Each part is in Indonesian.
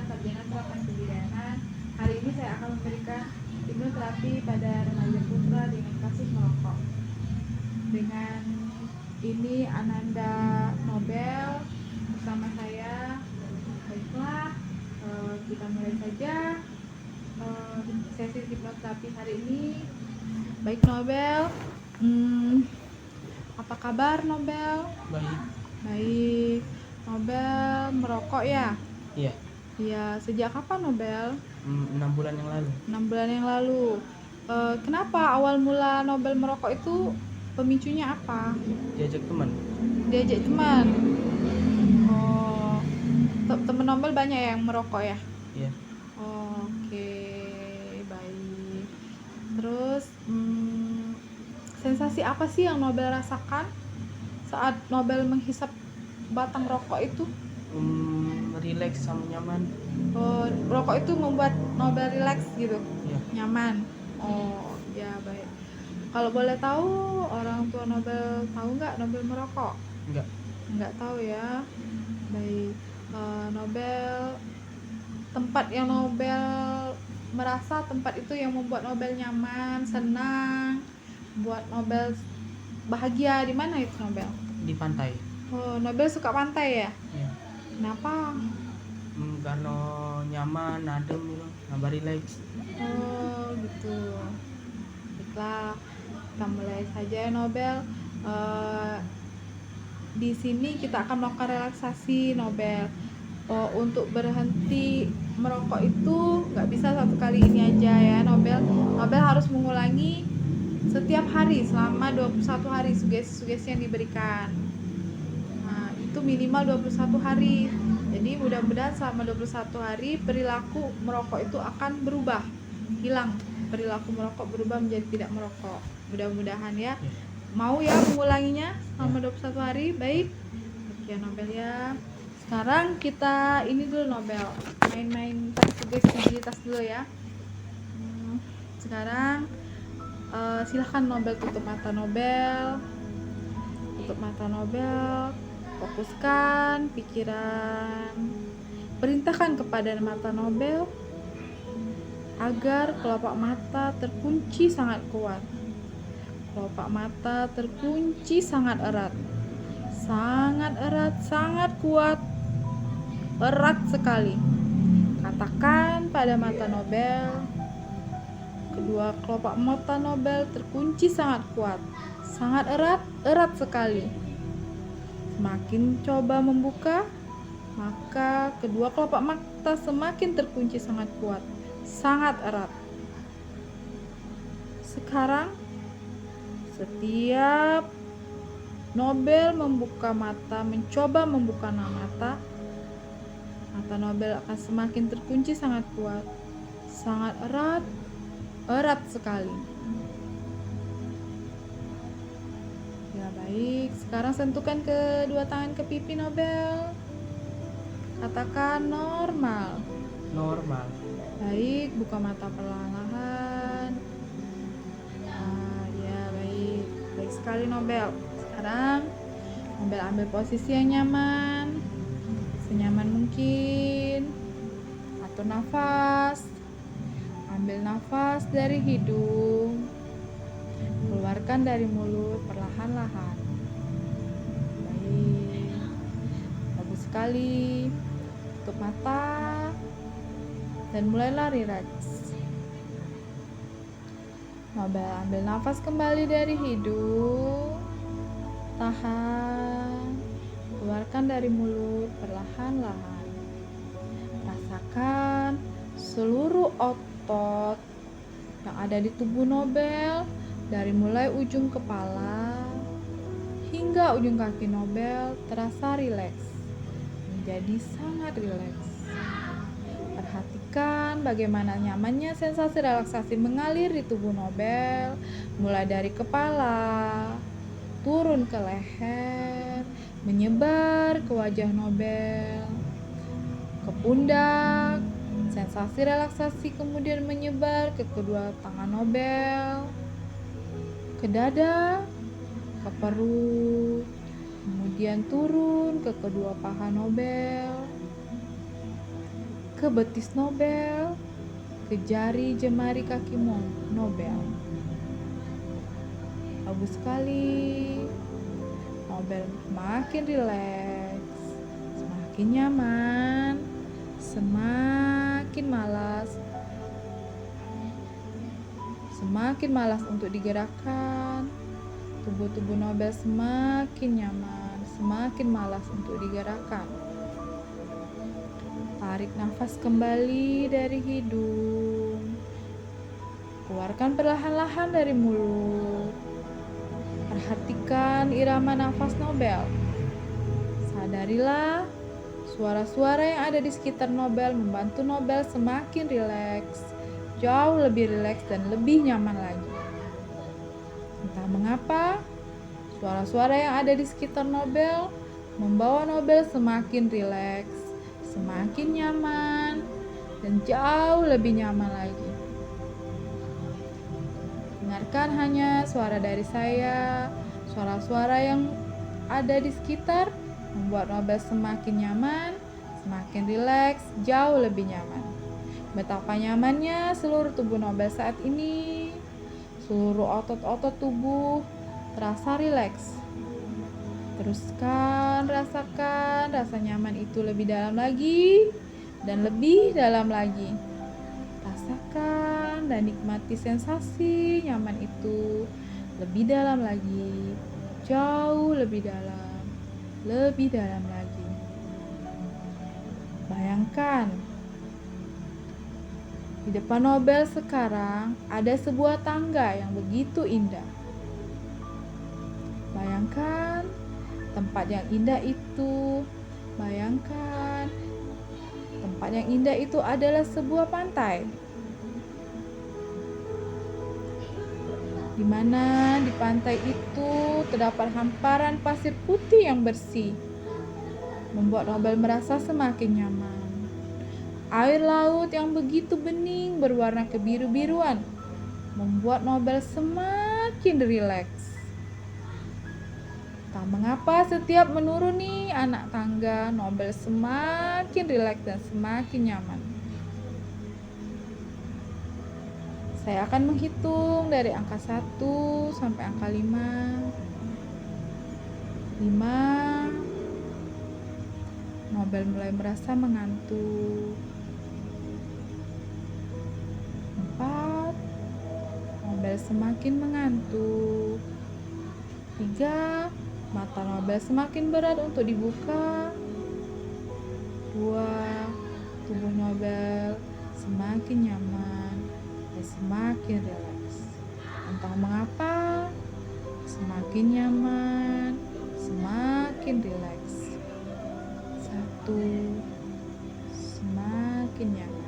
Sarjana Terapan Kebidanan. Hari ini saya akan memberikan hipnoterapi pada remaja putra dengan kasus merokok. Dengan ini Ananda Nobel bersama saya. Baiklah, kita mulai saja sesi hipnoterapi hari ini. Baik Nobel, apa kabar Nobel? Baik. Baik. Nobel merokok ya? Iya. Iya. Sejak kapan Nobel? 6 bulan yang lalu. 6 bulan yang lalu. Kenapa awal mula Nobel merokok itu pemicunya apa? Diajak teman. Diajak teman. Oh, teman Nobel banyak yang merokok ya? Iya. Oke, baik. Terus sensasi apa sih yang Nobel rasakan saat Nobel menghisap batang rokok itu? Relax sama nyaman. Oh, rokok itu membuat Nobel relax gitu? Iya. Nyaman. Oh, ya baik. Kalau boleh tahu, orang tua Nobel tahu nggak Nobel merokok? Nggak tahu ya. Baik. Nobel, tempat yang Nobel merasa tempat itu yang membuat Nobel nyaman, senang, buat Nobel bahagia, di mana itu Nobel? Di pantai. Oh, Nobel suka pantai ya? Iya. Kenapa? Karena nyaman, adem gitu, nambah relax. Oh, gitu. Baiklah, kita mulai saja ya Nobel. Di sini kita akan melakukan relaksasi Nobel. Untuk berhenti merokok itu nggak bisa satu kali ini aja ya Nobel. Nobel harus mengulangi setiap hari selama 21 hari sugesti-sugesti yang diberikan. Nah, itu minimal 21 hari. Jadi mudah-mudahan selama 21 hari perilaku merokok itu akan berubah, hilang. Perilaku merokok berubah menjadi tidak merokok. Mudah-mudahan ya. Mau ya mengulanginya selama 21 hari? Baik. Oke Nobel ya. Sekarang kita ini dulu Nobel, main-main sugestibilitas dulu ya. Sekarang silahkan Nobel tutup mata Nobel. Tutup mata Nobel. Fokuskan pikiran. Perintahkan kepada mata Nobel agar kelopak mata terkunci sangat kuat. Kelopak mata terkunci sangat erat. Sangat erat, sangat kuat. Erat sekali. Katakan pada mata Nobel, kedua kelopak mata Nobel terkunci sangat kuat. Sangat erat, erat sekali. Semakin coba membuka, maka kedua kelopak mata semakin terkunci sangat kuat, sangat erat. Sekarang, setiap Nobel membuka mata, mencoba membuka mata Nobel akan semakin terkunci sangat kuat, sangat erat, erat sekali. Ya baik, sekarang sentuhkan kedua tangan ke pipi Nobel. Katakan normal. Normal. Baik, buka mata perlahan-lahan. Ya baik, baik sekali Nobel. Sekarang Nobel ambil posisi yang nyaman, senyaman mungkin. Atur nafas. Ambil nafas dari hidung, keluarkan dari mulut perlahan-lahan. Baik, bagus sekali. Tutup mata dan mulailah relax. Nobel ambil nafas kembali dari hidung, tahan, keluarkan dari mulut perlahan-lahan. Rasakan seluruh otot yang ada di tubuh Nobel, dari mulai ujung kepala hingga ujung kaki Nobel terasa rileks, menjadi sangat rileks. Perhatikan bagaimana nyamannya sensasi relaksasi mengalir di tubuh Nobel, mulai dari kepala, turun ke leher, menyebar ke wajah Nobel, ke pundak. Sensasi relaksasi kemudian menyebar ke kedua tangan Nobel, ke dada, ke perut, kemudian turun ke kedua paha Nobel, ke betis Nobel, ke jari jemari kaki Nobel. Bagus sekali. Nobel makin rileks, semakin nyaman, semakin malas untuk digerakkan. Tubuh Nobel semakin nyaman, semakin malas untuk digerakkan. Tarik nafas kembali dari hidung. Keluarkan perlahan-lahan dari mulut. Perhatikan irama nafas Nobel. Sadarilah, suara-suara yang ada di sekitar Nobel membantu Nobel semakin rileks, jauh lebih rileks dan lebih nyaman lagi. Entah mengapa, suara-suara yang ada di sekitar Nobel membawa Nobel semakin rileks, semakin nyaman, dan jauh lebih nyaman lagi. Dengarkan hanya suara dari saya, suara-suara yang ada di sekitar membuat Nobel semakin nyaman, semakin rileks, jauh lebih nyaman. Betapa nyamannya seluruh tubuh Nobel saat ini. Seluruh otot-otot tubuh terasa rileks. Teruskan rasakan rasa nyaman itu lebih dalam lagi dan lebih dalam lagi. Rasakan dan nikmati sensasi nyaman itu lebih dalam lagi, jauh lebih dalam lagi. Bayangkan, di depan Nobel sekarang ada sebuah tangga yang begitu indah. Bayangkan tempat yang indah itu. Bayangkan tempat yang indah itu adalah sebuah pantai. Di mana di pantai itu terdapat hamparan pasir putih yang bersih, membuat Nobel merasa semakin nyaman. Air laut yang begitu bening berwarna kebiru-biruan membuat Nobel semakin rileks. Tak mengapa setiap menuruni anak tangga, Nobel semakin rileks dan semakin nyaman. Saya akan menghitung dari angka 1 sampai angka 5. 5. Nobel mulai merasa mengantuk. 4. Nobel semakin mengantuk. 3. Mata Nobel semakin berat untuk dibuka. 2. Tubuh Nobel semakin nyaman dan semakin rileks. Entah mengapa, semakin nyaman, semakin rileks. 1. Semakin nyaman.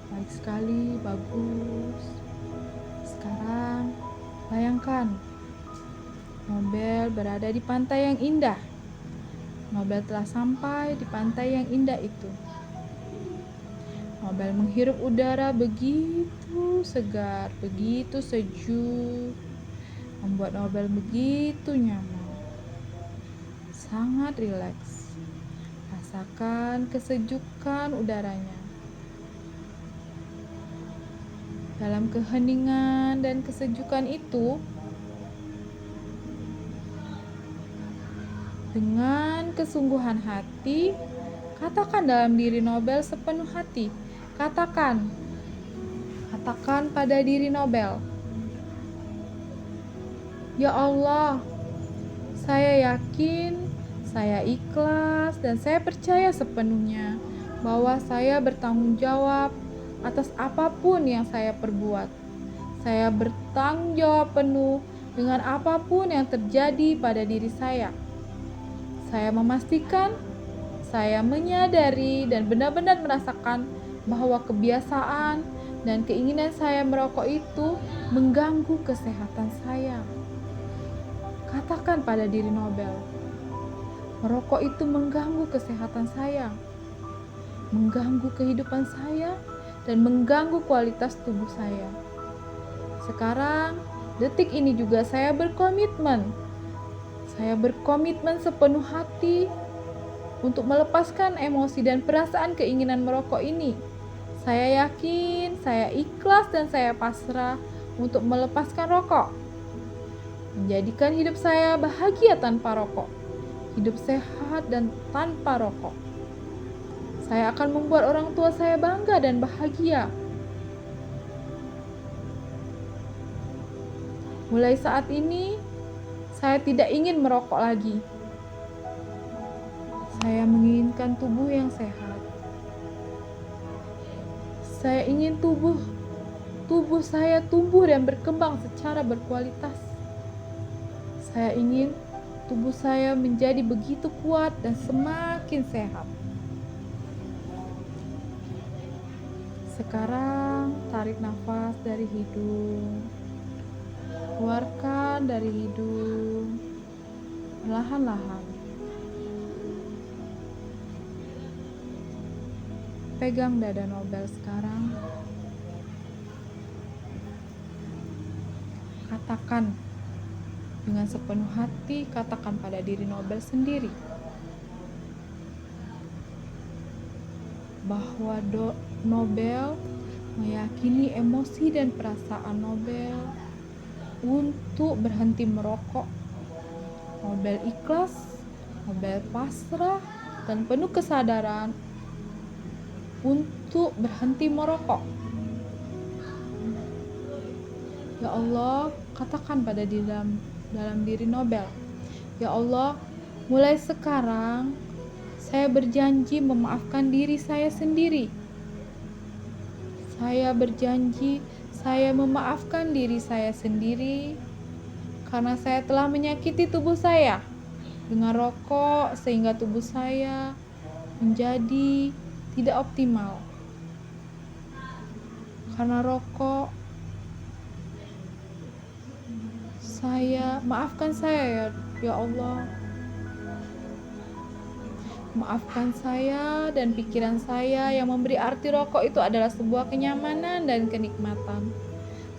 Baik sekali, bagus. Sekarang bayangkan Nobel berada di pantai yang indah. Nobel telah sampai di pantai yang indah itu. Nobel menghirup udara begitu segar, begitu sejuk, membuat Nobel begitu nyaman, sangat rileks. Rasakan kesejukan udaranya. Dalam keheningan dan kesejukan itu, dengan kesungguhan hati, katakan dalam diri Nobel sepenuh hati. Katakan pada diri Nobel, "Ya Allah, saya yakin, saya ikhlas, dan saya percaya sepenuhnya bahwa saya bertanggung jawab atas apapun yang saya perbuat. Saya bertanggung jawab penuh dengan apapun yang terjadi pada diri saya. Saya memastikan, saya menyadari dan benar-benar merasakan bahwa kebiasaan dan keinginan saya merokok itu mengganggu kesehatan saya." Katakan pada diri Nobel, merokok itu mengganggu kesehatan saya, mengganggu kehidupan saya, dan mengganggu kualitas tubuh saya. Sekarang, detik ini juga saya berkomitmen. Saya berkomitmen sepenuh hati untuk melepaskan emosi dan perasaan keinginan merokok ini. Saya yakin, saya ikhlas dan saya pasrah untuk melepaskan rokok. Menjadikan hidup saya bahagia tanpa rokok. Hidup sehat dan tanpa rokok. Saya akan membuat orang tua saya bangga dan bahagia. Mulai saat ini, saya tidak ingin merokok lagi. Saya menginginkan tubuh yang sehat. Saya ingin tubuh saya tumbuh dan berkembang secara berkualitas. Saya ingin tubuh saya menjadi begitu kuat dan semakin sehat. Sekarang tarik nafas dari hidung. Keluarkan dari hidung. Perlahan-lahan. Pegang dada Nobel sekarang. Katakan dengan sepenuh hati, katakan pada diri Nobel sendiri bahwa Nobel meyakini emosi dan perasaan Nobel untuk berhenti merokok. Nobel ikhlas, Nobel pasrah dan penuh kesadaran untuk berhenti merokok. Ya Allah, katakan pada dalam diri Nobel, ya Allah, mulai sekarang saya berjanji memaafkan diri saya sendiri. Saya berjanji saya memaafkan diri saya sendiri karena saya telah menyakiti tubuh saya dengan rokok sehingga tubuh saya menjadi tidak optimal. Karena rokok, maafkan saya ya Allah. Maafkan saya dan pikiran saya yang memberi arti rokok itu adalah sebuah kenyamanan dan kenikmatan.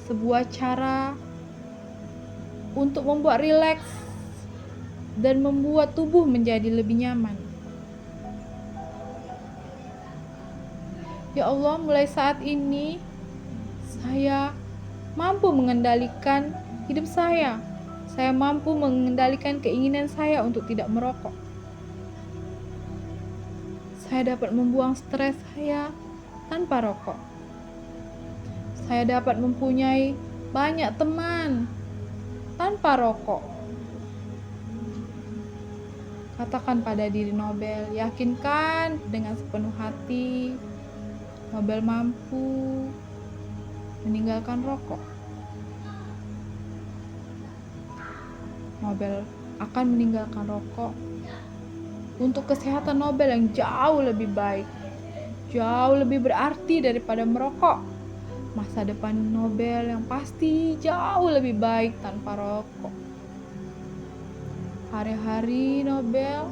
Sebuah cara untuk membuat rileks dan membuat tubuh menjadi lebih nyaman. Ya Allah, mulai saat ini saya mampu mengendalikan hidup saya. Saya mampu mengendalikan keinginan saya untuk tidak merokok. Saya dapat membuang stres saya tanpa rokok. Saya dapat mempunyai banyak teman tanpa rokok. Katakan pada diri Nobel, yakinkan dengan sepenuh hati, Nobel mampu meninggalkan rokok. Nobel akan meninggalkan rokok untuk kesehatan Nobel yang jauh lebih baik, jauh lebih berarti daripada merokok. Masa depan Nobel yang pasti jauh lebih baik tanpa rokok. Hari-hari Nobel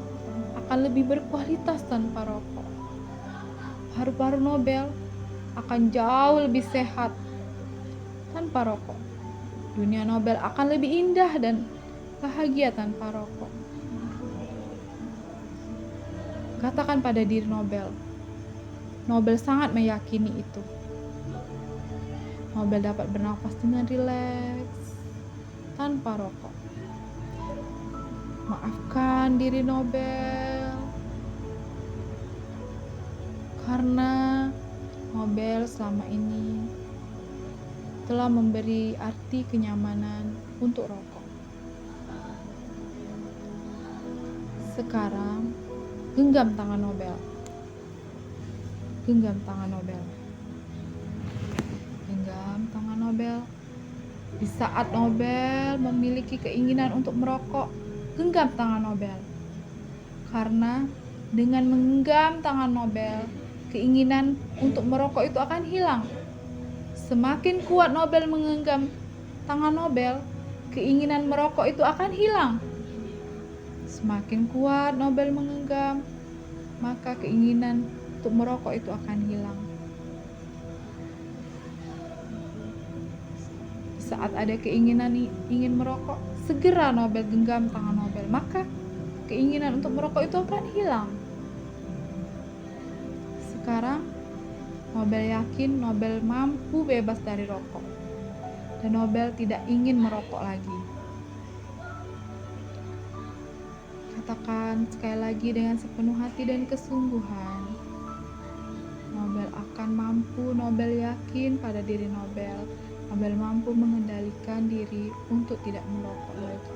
akan lebih berkualitas tanpa rokok. Paru-paru Nobel akan jauh lebih sehat tanpa rokok. Dunia Nobel akan lebih indah dan bahagia tanpa rokok. Katakan pada diri Nobel, Nobel sangat meyakini itu. Nobel dapat bernafas dengan rileks tanpa rokok. Maafkan diri Nobel karena Nobel selama ini telah memberi arti kenyamanan untuk rokok. Sekarang genggam tangan Nobel. Genggam tangan Nobel. Genggam tangan Nobel. Di saat Nobel memiliki keinginan untuk merokok, genggam tangan Nobel. Karena dengan menggenggam tangan Nobel, keinginan untuk merokok itu akan hilang. Semakin kuat Nobel menggenggam tangan Nobel, keinginan merokok itu akan hilang. Semakin kuat Nobel menggenggam, maka keinginan untuk merokok itu akan hilang. Saat ada keinginan ingin merokok, segera Nobel genggam tangan Nobel, maka keinginan untuk merokok itu akan hilang. Sekarang Nobel yakin Nobel mampu bebas dari rokok dan Nobel tidak ingin merokok lagi. Katakan sekali lagi dengan sepenuh hati dan kesungguhan, Nobel akan mampu. Nobel yakin pada diri Nobel. Nobel mampu mengendalikan diri untuk tidak merokok lagi.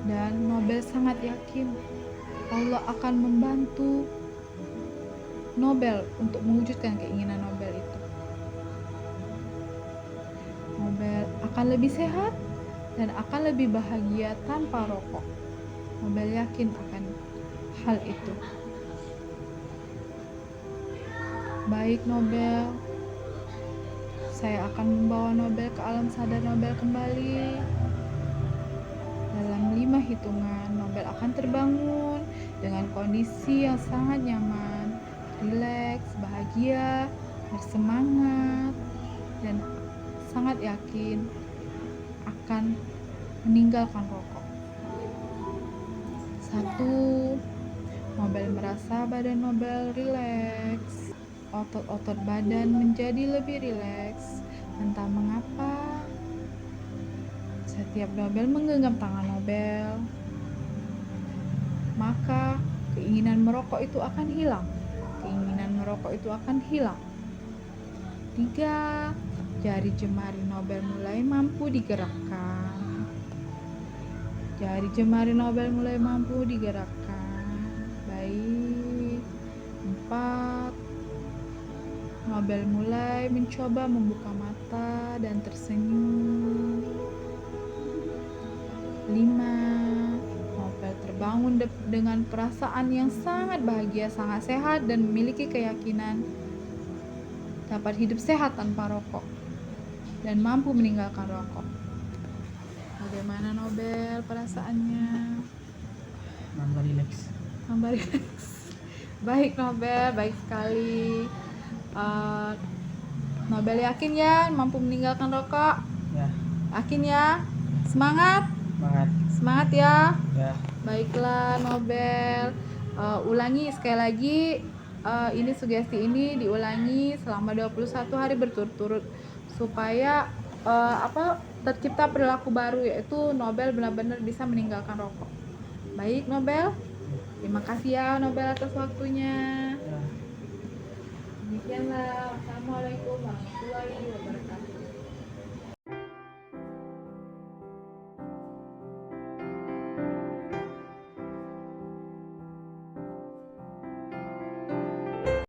Dan Nobel sangat yakin Allah akan membantu Nobel untuk mewujudkan keinginan Nobel itu. Nobel akan lebih sehat dan akan lebih bahagia tanpa rokok. Nobel yakin akan hal itu. Baik Nobel, saya akan membawa Nobel ke alam sadar Nobel kembali. Dalam 5 hitungan, Nobel akan terbangun dengan kondisi yang sangat nyaman, rileks, bahagia, bersemangat, dan sangat yakin akan meninggalkan rokok. 1. Nobel merasa badan Nobel rileks, otot-otot badan menjadi lebih rileks. Entah mengapa, setiap Nobel menggenggam tangan Nobel, maka keinginan merokok itu akan hilang. Keinginan merokok itu akan hilang. 3. Jari jemari Nobel mulai mampu digerakkan. Jari jemari Nobel mulai mampu digerakkan. Baik. 4. Nobel mulai mencoba membuka mata dan tersenyum. 5. Nobel terbangun dengan perasaan yang sangat bahagia, sangat sehat, dan memiliki keyakinan dapat hidup sehat tanpa rokok dan mampu meninggalkan rokok. Bagaimana Nobel perasaannya? Nambah rileks. Nambah rileks. Baik Nobel, baik sekali. Nobel yakin ya mampu meninggalkan rokok? Ya, Yakin ya? Semangat? semangat. Semangat ya. Ya. Baiklah Nobel. Ulangi sekali lagi. Ini sugesti ini diulangi selama 21 hari berturut-turut supaya tercipta perilaku baru, yaitu Nobel benar-benar bisa meninggalkan rokok. Baik Nobel. Terima kasih ya Nobel atas waktunya.